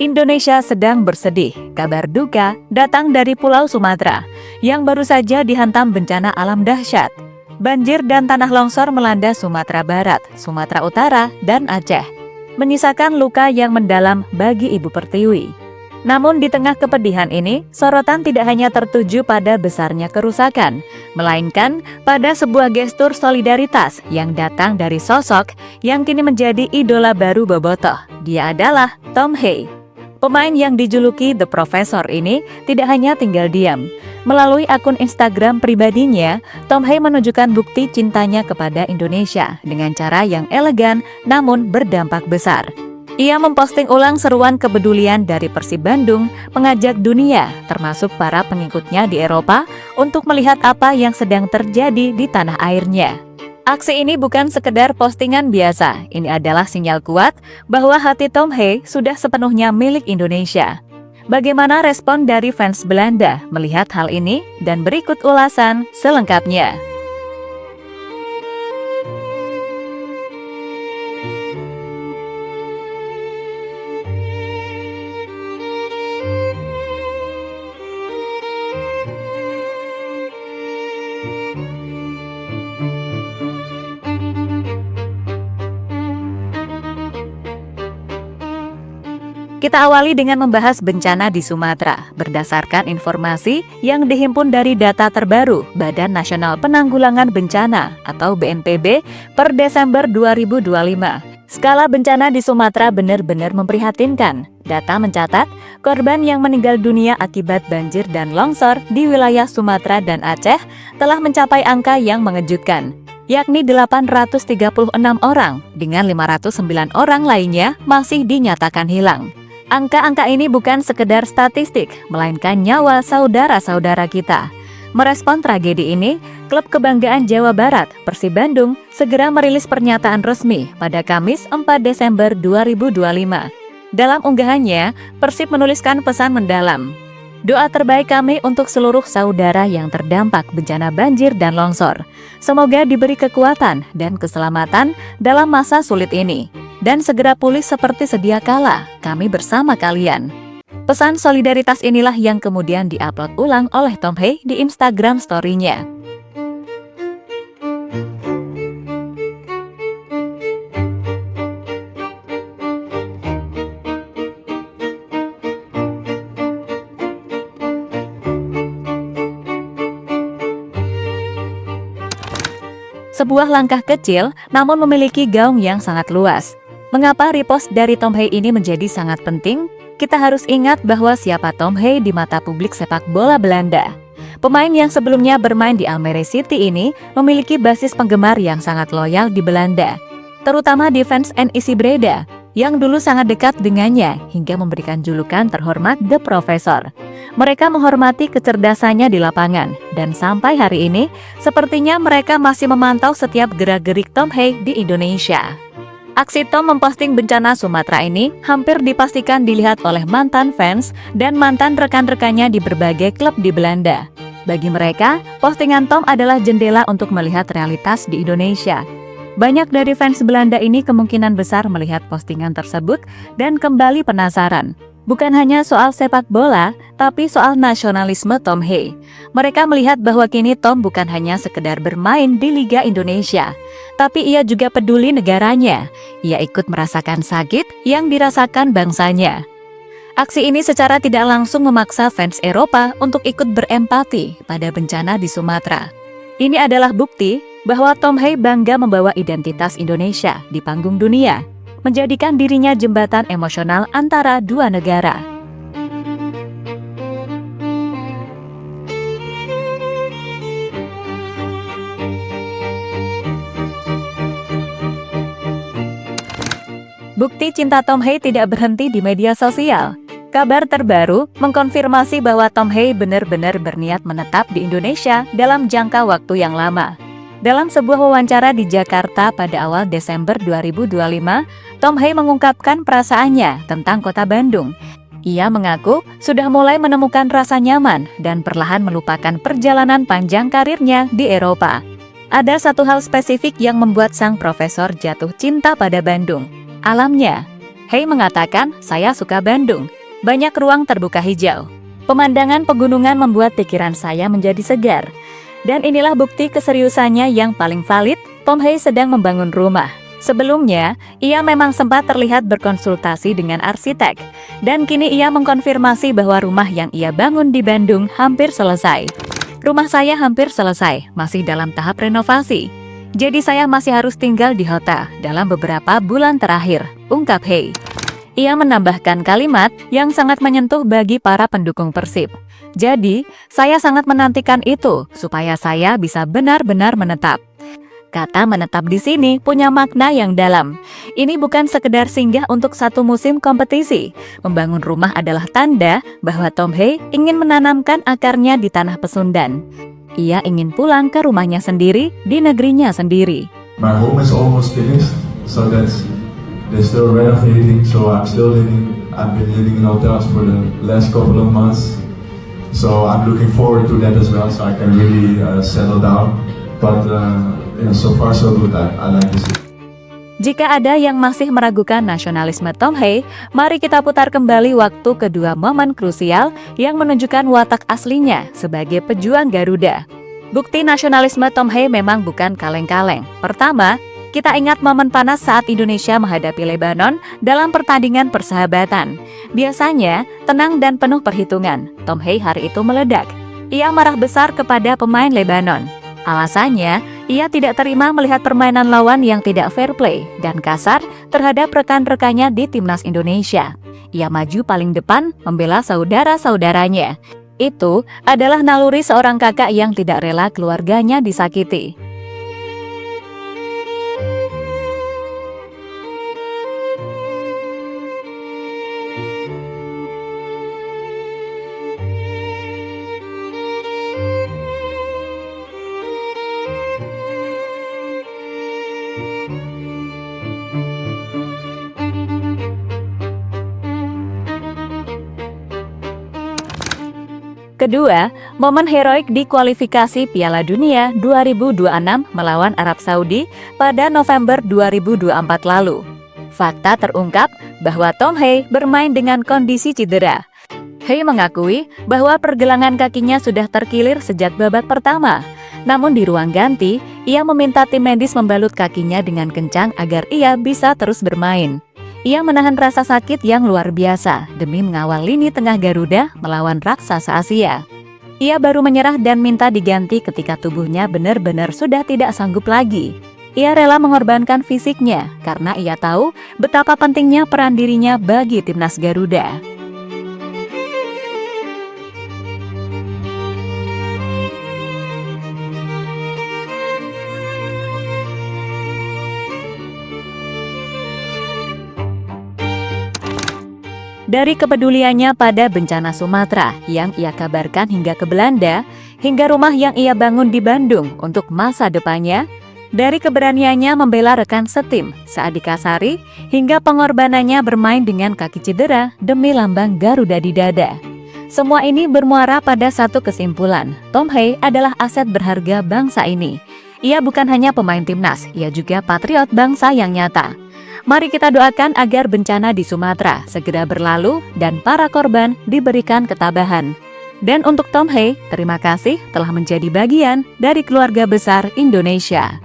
Indonesia sedang bersedih. Kabar duka datang dari Pulau Sumatera yang baru saja dihantam bencana alam dahsyat. Banjir dan tanah longsor melanda Sumatera Barat, Sumatera Utara, dan Aceh, menyisakan luka yang mendalam bagi Ibu Pertiwi. Namun di tengah kepedihan ini, sorotan tidak hanya tertuju pada besarnya kerusakan, melainkan pada sebuah gestur solidaritas yang datang dari sosok yang kini menjadi idola baru Bobotoh. Dia adalah Tom Hay. Pemain yang dijuluki The Professor ini tidak hanya tinggal diam. Melalui akun Instagram pribadinya, Tom Hay menunjukkan bukti cintanya kepada Indonesia dengan cara yang elegan namun berdampak besar. Ia memposting ulang seruan kepedulian dari Persib Bandung, mengajak dunia, termasuk para pengikutnya di Eropa, untuk melihat apa yang sedang terjadi di tanah airnya. Aksi ini bukan sekedar postingan biasa, ini adalah sinyal kuat bahwa hati Tom Hay sudah sepenuhnya milik Indonesia. Bagaimana respon dari fans Belanda melihat hal ini? Dan berikut ulasan selengkapnya. Kita awali dengan membahas bencana di Sumatera, berdasarkan informasi yang dihimpun dari data terbaru Badan Nasional Penanggulangan Bencana atau BNPB per Desember 2025. Skala bencana di Sumatera benar-benar memprihatinkan. Data mencatat, korban yang meninggal dunia akibat banjir dan longsor di wilayah Sumatera dan Aceh telah mencapai angka yang mengejutkan, yakni 836 orang, dengan 509 orang lainnya masih dinyatakan hilang. Angka-angka ini bukan sekedar statistik, melainkan nyawa saudara-saudara kita. Merespon tragedi ini, klub kebanggaan Jawa Barat, Persib Bandung, segera merilis pernyataan resmi pada Kamis 4 Desember 2025. Dalam unggahannya, Persib menuliskan pesan mendalam. Doa terbaik kami untuk seluruh saudara yang terdampak bencana banjir dan longsor. Semoga diberi kekuatan dan keselamatan dalam masa sulit ini, dan segera pulih seperti sedia kala. Kami bersama kalian. Pesan solidaritas inilah yang kemudian diupload ulang oleh Tom Hay di Instagram story-nya. Sebuah langkah kecil namun memiliki gaung yang sangat luas. Mengapa repost dari Tom Hay ini menjadi sangat penting? Kita harus ingat bahwa siapa Tom Hay di mata publik sepak bola Belanda. Pemain yang sebelumnya bermain di Almere City ini memiliki basis penggemar yang sangat loyal di Belanda, terutama di fans NEC Breda, yang dulu sangat dekat dengannya hingga memberikan julukan terhormat The Professor. Mereka menghormati kecerdasannya di lapangan, dan sampai hari ini, sepertinya mereka masih memantau setiap gerak-gerik Tom Hay di Indonesia. Aksi Tom memposting bencana Sumatera ini hampir dipastikan dilihat oleh mantan fans dan mantan rekan-rekannya di berbagai klub di Belanda. Bagi mereka, postingan Tom adalah jendela untuk melihat realitas di Indonesia. Banyak dari fans Belanda ini kemungkinan besar melihat postingan tersebut dan kembali penasaran. Bukan hanya soal sepak bola, tapi soal nasionalisme Tom Hay. Mereka melihat bahwa kini Tom bukan hanya sekedar bermain di Liga Indonesia, tapi ia juga peduli negaranya. Ia ikut merasakan sakit yang dirasakan bangsanya. Aksi ini secara tidak langsung memaksa fans Eropa untuk ikut berempati pada bencana di Sumatera. Ini adalah bukti bahwa Tom Hay bangga membawa identitas Indonesia di panggung dunia, menjadikan dirinya jembatan emosional antara dua negara. Bukti cinta Tom Hay tidak berhenti di media sosial. Kabar terbaru mengkonfirmasi bahwa Tom Hay benar-benar berniat menetap di Indonesia dalam jangka waktu yang lama. Dalam sebuah wawancara di Jakarta pada awal Desember 2025, Tom Hay mengungkapkan perasaannya tentang kota Bandung. Ia mengaku sudah mulai menemukan rasa nyaman dan perlahan melupakan perjalanan panjang karirnya di Eropa. Ada satu hal spesifik yang membuat sang profesor jatuh cinta pada Bandung, alamnya. Hei mengatakan, saya suka Bandung. Banyak ruang terbuka hijau. Pemandangan pegunungan membuat pikiran saya menjadi segar. Dan inilah bukti keseriusannya yang paling valid, Tom Hei sedang membangun rumah. Sebelumnya, ia memang sempat terlihat berkonsultasi dengan arsitek. Dan kini ia mengkonfirmasi bahwa rumah yang ia bangun di Bandung hampir selesai. Rumah saya hampir selesai, masih dalam tahap renovasi. Jadi saya masih harus tinggal di hotel dalam beberapa bulan terakhir, ungkap Hei. Ia menambahkan kalimat yang sangat menyentuh bagi para pendukung Persib. Jadi, saya sangat menantikan itu supaya saya bisa benar-benar menetap. Kata menetap di sini punya makna yang dalam. Ini bukan sekedar singgah untuk satu musim kompetisi. Membangun rumah adalah tanda bahwa Tom Hei ingin menanamkan akarnya di tanah Pesundan. Ia ingin pulang ke rumahnya sendiri, di negerinya sendiri. My home is almost finished, so they're still renovating. So I've been living in hotels for the last couple of months. So I'm looking forward to that as well, so I can really settle down. But so far so good. I like this. Jika ada yang masih meragukan nasionalisme Tom Hei, mari kita putar kembali waktu kedua momen krusial yang menunjukkan watak aslinya sebagai pejuang Garuda. Bukti nasionalisme Tom Hei memang bukan kaleng-kaleng. Pertama, kita ingat momen panas saat Indonesia menghadapi Lebanon dalam pertandingan persahabatan. Biasanya, tenang dan penuh perhitungan. Tom Hei hari itu meledak. Ia marah besar kepada pemain Lebanon. Alasannya, ia tidak terima melihat permainan lawan yang tidak fair play dan kasar terhadap rekan-rekannya di timnas Indonesia. Ia maju paling depan membela saudara-saudaranya. Itu adalah naluri seorang kakak yang tidak rela keluarganya disakiti. Kedua, momen heroik di kualifikasi Piala Dunia 2026 melawan Arab Saudi pada November 2024 lalu. Fakta terungkap bahwa Tom Hei bermain dengan kondisi cedera. Hei mengakui bahwa pergelangan kakinya sudah terkilir sejak babak pertama. Namun di ruang ganti, ia meminta tim medis membalut kakinya dengan kencang agar ia bisa terus bermain. Ia menahan rasa sakit yang luar biasa demi mengawal lini tengah Garuda melawan raksasa Asia. Ia baru menyerah dan minta diganti ketika tubuhnya benar-benar sudah tidak sanggup lagi. Ia rela mengorbankan fisiknya karena ia tahu betapa pentingnya peran dirinya bagi timnas Garuda. Dari kepeduliannya pada bencana Sumatera yang ia kabarkan hingga ke Belanda, hingga rumah yang ia bangun di Bandung untuk masa depannya, dari keberaniannya membela rekan setim saat dikasari, hingga pengorbanannya bermain dengan kaki cedera demi lambang Garuda di dada. Semua ini bermuara pada satu kesimpulan, Tom Hei adalah aset berharga bangsa ini. Ia bukan hanya pemain timnas, ia juga patriot bangsa yang nyata. Mari kita doakan agar bencana di Sumatera segera berlalu dan para korban diberikan ketabahan. Dan untuk Tom Hei, terima kasih telah menjadi bagian dari keluarga besar Indonesia.